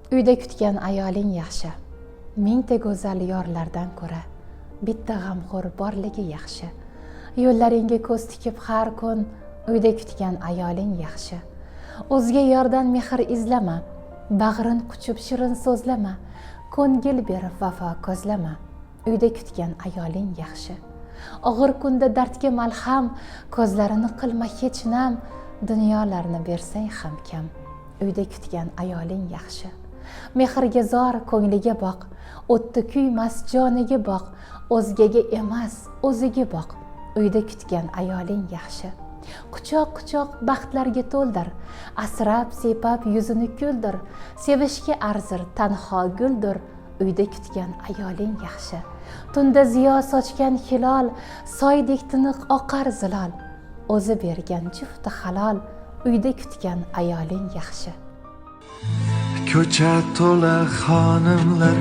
Uyda kutgan ayoling yaxshi. Mingta go'zal yorlardan ko'ra bitta g'amxo'r borligi yaxshi. Yo'llaringga ko'z tikib har kun uyda kutgan ayoling yaxshi. O'zga yordan mehr izlama, bag'rin quchib shirin so'zlama, ko'ngil berib vafo ko'zlama. Uyda kutgan ayoling yaxshi. Og'ir kunda dardga malham, ko'zlarini qilma hech nam, dunyolarni bersang ham kam. Uyda kutgan ayoling yaxshi. Mehrga zor ko'ngliga boq, o'tda kuymas joniga boq, o'zgaga emas o'ziga boq. Uyda kutgan ayoling yaxshi. Quchoq-quchoq baxtlarga to'ldir, asrab sepab yuzini kuldir, sevishga arzir tanho guldir. Uyda kutgan ayoling yaxshi. Tunda ziyo sochgan hilol, soydek tiniq oqar zilol, o'zi bergan jufti halol. Uyda kutgan ayoling yaxshi. Ko'cha to'la xonimlar,